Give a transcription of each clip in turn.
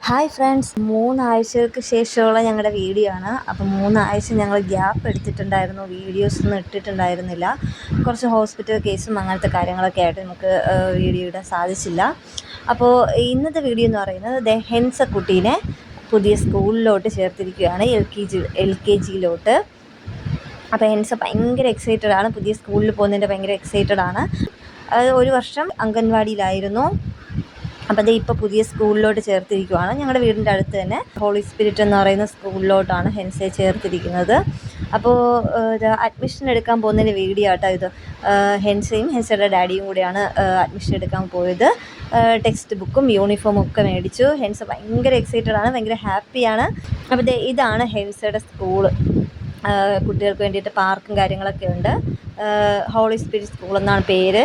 Hi friends, 3 ആഴ്ചകൾക്ക് ശേഷമുള്ള ഞങ്ങളുടെ വീഡിയോ ആണ്. അപ്പോൾ 3 ആഴ്ച ഞങ്ങൾ ഗ്യാപ്പ് എടുത്തിട്ടുണ്ടായിരുന്നു, വീഡിയോസൊന്നും ഇട്ടിട്ടുണ്ടായിരുന്നില്ല. കുറച്ച് ഹോസ്പിറ്റൽ കേസും അങ്ങനത്തെ കാര്യങ്ങളൊക്കെ ആയിട്ട് നമുക്ക് വീഡിയോ ഇടാൻ സാധിച്ചില്ല. അപ്പോൾ ഇന്നത്തെ വീഡിയോ എന്ന് പറയുന്നത് ഹെൻസ കുട്ടീനെ പുതിയ സ്കൂളിലോട്ട് ചേർത്തിരിക്കുകയാണ്, എൽ കെ ജിയിലോട്ട്. അപ്പോൾ ഹെൻസ ഭയങ്കര എക്സൈറ്റഡ് ആണ്, പുതിയ സ്കൂളിൽ പോകുന്നതിൻ്റെ ഭയങ്കര എക്സൈറ്റഡ് ആണ്. ഒരു വർഷം അംഗൻവാടിയിലായിരുന്നു. അപ്പോൾ അത് ഇപ്പോൾ പുതിയ സ്കൂളിലോട്ട് ചേർത്തിരിക്കുകയാണ്. ഞങ്ങളുടെ വീടിൻ്റെ അടുത്ത് തന്നെ ഹോളി സ്പിരിറ്റ് എന്ന് പറയുന്ന സ്കൂളിലോട്ടാണ് ഹെൻസയെ ചേർത്തിരിക്കുന്നത്. അപ്പോൾ ഇത് അഡ്മിഷൻ എടുക്കാൻ പോകുന്നതിൻ്റെ വീഡിയോ ആട്ടോ ഇത്. ഹെൻസയും ഹെൻസയുടെ ഡാഡിയും കൂടെയാണ് അഡ്മിഷൻ എടുക്കാൻ പോയത്. ടെക്സ്റ്റ് ബുക്കും യൂണിഫോമും ഒക്കെ മേടിച്ചു. ഹെൻസ ഭയങ്കര എക്സൈറ്റഡ് ആണ്, ഭയങ്കര ഹാപ്പിയാണ്. അപ്പോൾ ഇതാണ് ഹെൻസയുടെ സ്കൂള്. കുട്ടികൾക്ക് വേണ്ടിയിട്ട് പാർക്കും കാര്യങ്ങളൊക്കെ ഉണ്ട്. ഹോളി സ്പിരിറ്റ് സ്കൂൾ എന്നാണ് പേര്.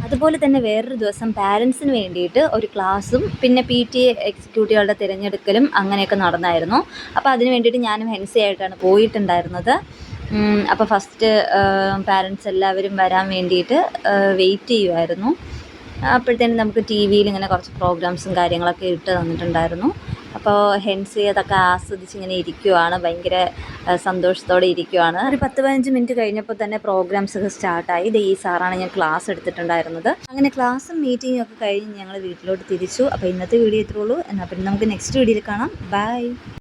അതുപോലെ തന്നെ വേറൊരു ദിവസം പാരൻസിന് വേണ്ടിയിട്ട് ഒരു ക്ലാസ്സും പിന്നെ PTA എക്സിക്യൂട്ടീവുകളുടെ തിരഞ്ഞെടുക്കലും അങ്ങനെയൊക്കെ നടന്നായിരുന്നു. അപ്പോൾ അതിന് വേണ്ടിയിട്ട് ഞാനും ഹെൻസയായിട്ടാണ് പോയിട്ടുണ്ടായിരുന്നത്. അപ്പോൾ ഫസ്റ്റ് പാരൻസ് എല്ലാവരും വരാൻ വേണ്ടിയിട്ട് വെയിറ്റ് ചെയ്യുമായിരുന്നു. അപ്പോഴത്തേനും നമുക്ക് TV-യിൽ ഇങ്ങനെ കുറച്ച് പ്രോഗ്രാംസും കാര്യങ്ങളൊക്കെ ഇട്ട് തന്നിട്ടുണ്ടായിരുന്നു. അപ്പോൾ ഹെൻസി അതൊക്കെ ആസ്വദിച്ച് ഇങ്ങനെ ഇരിക്കുവാണ്, ഭയങ്കര സന്തോഷത്തോടെ ഇരിക്കുവാണ്. ഒരു 10-15 മിനിറ്റ് കഴിഞ്ഞപ്പോൾ തന്നെ പ്രോഗ്രാംസ് ഒക്കെ സ്റ്റാർട്ടായി. ഈ സാറാണ് ഞാൻ ക്ലാസ് എടുത്തിട്ടുണ്ടായിരുന്നത്. അങ്ങനെ ക്ലാസ്സും മീറ്റിങ്ങും ഒക്കെ കഴിഞ്ഞ് ഞങ്ങൾ വീട്ടിലോട്ട് തിരിച്ചു. അപ്പോൾ ഇന്നത്തെ വീഡിയോ ഇത്രേ ഉള്ളൂ. എന്നാൽ പിന്നെ നമുക്ക് നെക്സ്റ്റ് വീഡിയോയിൽ കാണാം. ബൈ.